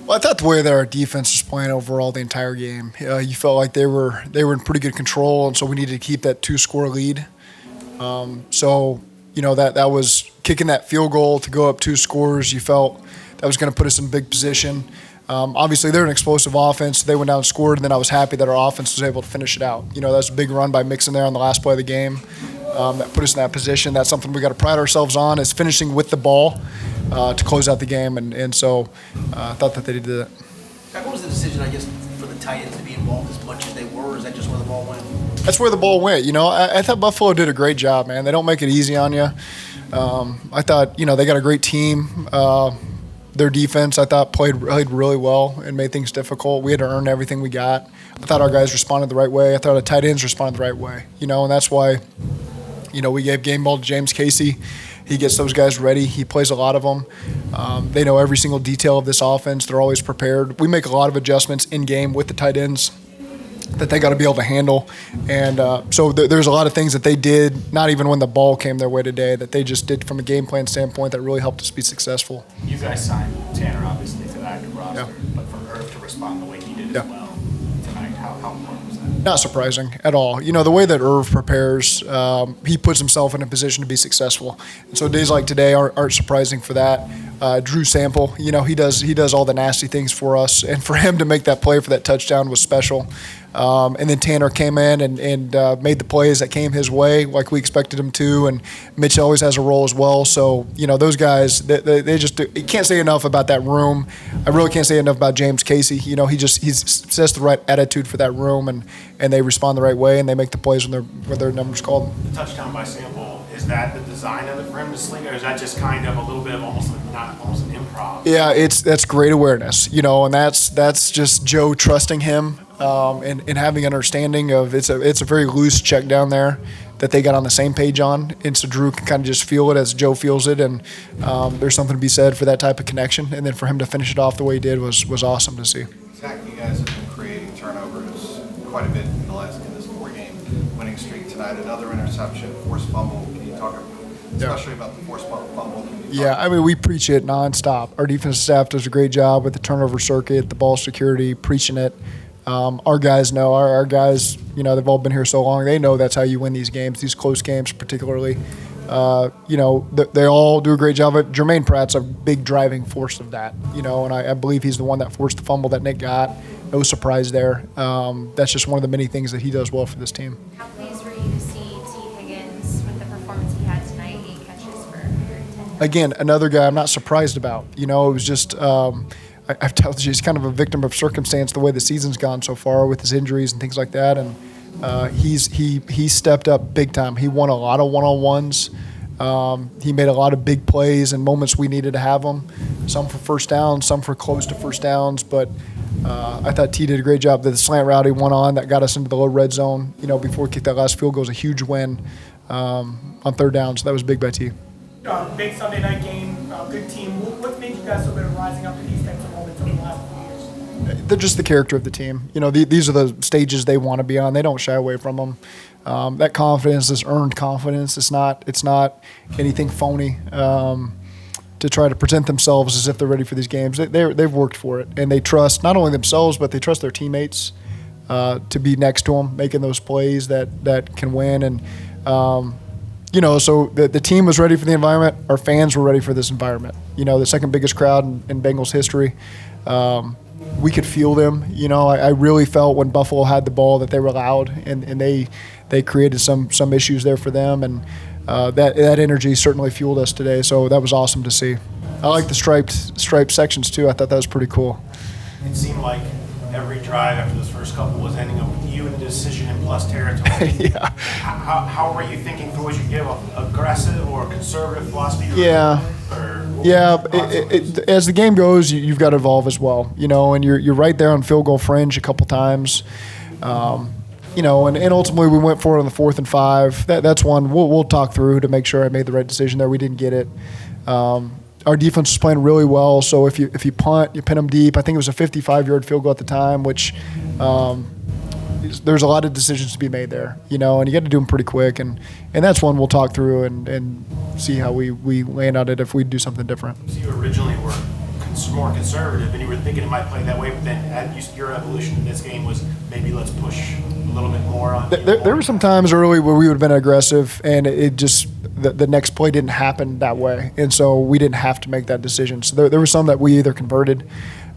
Well, I thought the way that our defense was playing overall the entire game, you felt like they were in pretty good control, and so we needed to keep that 2-score lead. So that was kicking that field goal to go up 2 scores. You felt that was going to put us in a big position. Obviously, they're an explosive offense. They went down and scored, and then I was happy that our offense was able to finish it out. That was a big run by Mixon there on the last play of the game. That put us in that position. That's something we got to pride ourselves on, is finishing with the ball to close out the game. And so I thought that they did that. What was the decision, I guess, for the Titans to be involved as much as they were, or is that just where the ball went? That's where the ball went. I thought Buffalo did a great job, man. They don't make it easy on you. I thought, they got a great team. Their defense, I thought, played really well and made things difficult. We had to earn everything we got. I thought our guys responded the right way. I thought our tight ends responded the right way. And that's why, we gave game ball to James Casey. He gets those guys ready. He plays a lot of them. They know every single detail of this offense. They're always prepared. We make a lot of adjustments in game with the tight ends that they got to be able to handle. And so there's a lot of things that they did, not even when the ball came their way today, that they just did from a game plan standpoint that really helped us be successful. You guys signed Tanner, obviously, to the active roster, yeah. But for Irv to respond the way he did yeah. as well tonight, how important was that? Not surprising at all. The way that Irv prepares, he puts himself in a position to be successful. And so days like today aren't surprising for that. Drew Sample, he does all the nasty things for us, and for him to make that play for that touchdown was special. And then Tanner came in and made the plays that came his way like we expected him to, and Mitch always has a role as well. So, those guys, they just you can't say enough about that room. I really can't say enough about James Casey. He sets the right attitude for that room, and they respond the right way, and they make the plays when their number's called. The touchdown by Sample, is that the design of it for him to sling, or is that just kind of a little bit of almost an improv? Yeah, that's great awareness, and that's just Joe trusting him. And having an understanding of it's a very loose check down there that they got on the same page on, and so Drew can kind of just feel it as Joe feels it, and there's something to be said for that type of connection, and then for him to finish it off the way he did was awesome to see. Zach, you guys have been creating turnovers quite a bit in this 4-game winning streak tonight. Another interception, forced fumble. Can you talk especially about the forced fumble? Yeah, we preach it nonstop. Our defensive staff does a great job with the turnover circuit, the ball security, preaching it. Our guys know. Our guys, they've all been here so long. They know that's how you win these games, these close games particularly. They all do a great job of it. Jermaine Pratt's a big driving force of that, and I believe he's the one that forced the fumble that Nick got. No surprise there. That's just one of the many things that he does well for this team. How pleased were you to see Higgins with the performance he had tonight, 8 catches for 110? Again, another guy I'm not surprised about. It was just I've told you he's kind of a victim of circumstance the way the season's gone so far with his injuries and things like that, and he stepped up big time. He won a lot of one-on-ones. He made a lot of big plays and moments we needed to have them. Some for first downs, some for close to first downs, but I thought T did a great job. The slant route he went on that got us into the low red zone. Before we kicked that last field goal was a huge win on 3rd down. So that was big by T. Big Sunday night game, good team. What made you guys so good at rising up to these types of moments over the last few years? They're just the character of the team. These are the stages they want to be on. They don't shy away from them. That confidence is earned confidence. It's not anything phony to try to present themselves as if they're ready for these games. They've worked for it, and they trust not only themselves, but they trust their teammates to be next to them, making those plays that can win. And so the team was ready for the environment. Our fans were ready for this environment. The second biggest crowd in Bengals history. We could feel them. I really felt when Buffalo had the ball that they were loud, and they created some issues there for them, and that energy certainly fueled us today. So that was awesome to see. I like the striped sections too. I thought that was pretty cool. It seemed like every drive after those first couple was ending up with you in the decision in plus territory. Yeah. How were you thinking through what you give? Aggressive or conservative philosophy? Yeah. As the game goes, you've got to evolve as well. And you're right there on field goal fringe a couple times. And ultimately we went for it on the 4th and 5. That's one we'll talk through to make sure I made the right decision there. We didn't get it. Our defense was playing really well, so if you punt, you pin them deep. I think it was a 55-yard field goal at the time, which there's a lot of decisions to be made there, and you got to do them pretty quick. And that's one we'll talk through and see how we land on it if we do something different. So you originally were more conservative, and you were thinking it might play that way, but then your evolution in this game was maybe let's push a little bit more on. There were some times early where we would have been aggressive, and it just the next play didn't happen that way, and so we didn't have to make that decision. So there were some that we either converted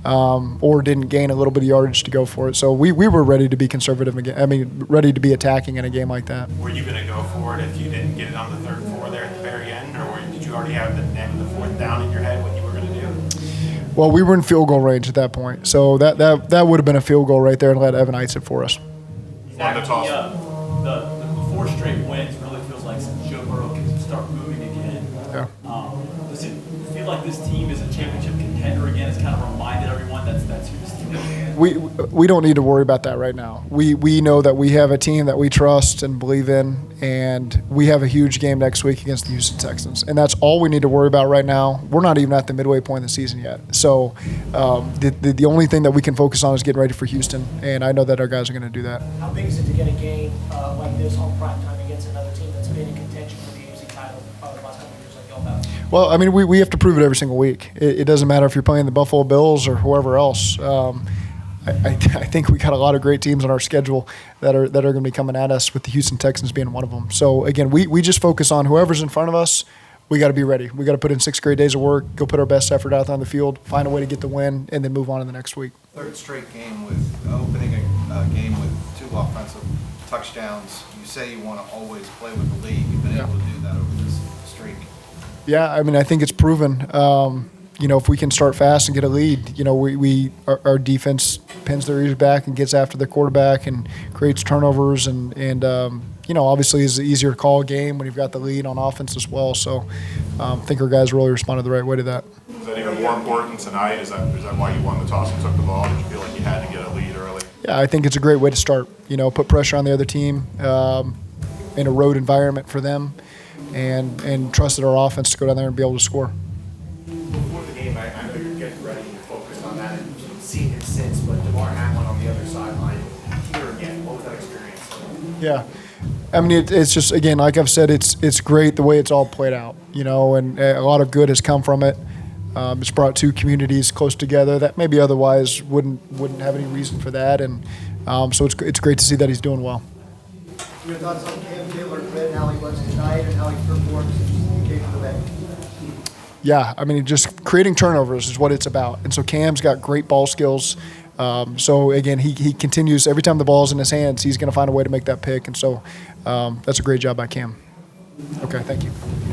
or didn't gain a little bit of yardage to go for it. So we were ready to be conservative again. I mean, ready to be attacking in a game like that. Were you going to go for it if you didn't get it on the 3rd and 4 there at the very end, or did you already have the 4th down in your head what you were going to do? Well, we were in field goal range at that point, so that would have been a field goal right there and let Evan Eitz it for us. Zach, the 4 straight wins really feels like since Joe Burrow can start moving again. Yeah. Does it feel like this team is a championship contender again? It's kind of reminded everyone that's who this team is. We don't need to worry about that right now. We know that we have a team that we trust and believe in, and we have a huge game next week against the Houston Texans, and that's all we need to worry about right now. We're not even at the midway point of the season yet, so the only thing that we can focus on is getting ready for Houston, and I know that our guys are going to do that. How big is it to get a game like this on prime time against another team that's been in contention for the AFC title the last couple of years like y'all have? Well, I mean, we have to prove it every single week. It doesn't matter if you're playing the Buffalo Bills or whoever else. I think we got a lot of great teams on our schedule that are going to be coming at us, with the Houston Texans being one of them. So again, we just focus on whoever's in front of us. We got to be ready. We got to put in 6 great days of work, go put our best effort out there on the field, find a way to get the win, and then move on to the next week. 3rd straight game with opening a game with 2 offensive touchdowns. You say you want to always play with the lead. You've been able to do that over this streak. Yeah, I mean, I think it's proven. If we can start fast and get a lead, our defense pins their ears back and gets after the quarterback and creates turnovers, and obviously it's easier to call a game when you've got the lead on offense as well. So I think our guys really responded the right way to that. Is that even more important tonight? Is that why you won the toss and took the ball? Did you feel like you had to get a lead early? Yeah, I think it's a great way to start. Put pressure on the other team in a road environment for them, and trusted our offense to go down there and be able to score. Before the game, I know you're getting ready and focused on that, and you've seen him since, but Damar Hamlin on the other sideline, here again, what was that experience? Yeah. I mean, it's just, again, like I've said, it's great the way it's all played out, and a lot of good has come from it. It's brought 2 communities close together that maybe otherwise wouldn't have any reason for that, and so it's great to see that he's doing well. Your thoughts on Cam Taylor-Britt, how he was tonight and how he performed since he came to the bank? Yeah, I mean, just creating turnovers is what it's about. And so Cam's got great ball skills. So, again, he continues. Every time the ball's in his hands, he's going to find a way to make that pick. And so that's a great job by Cam. Okay, thank you.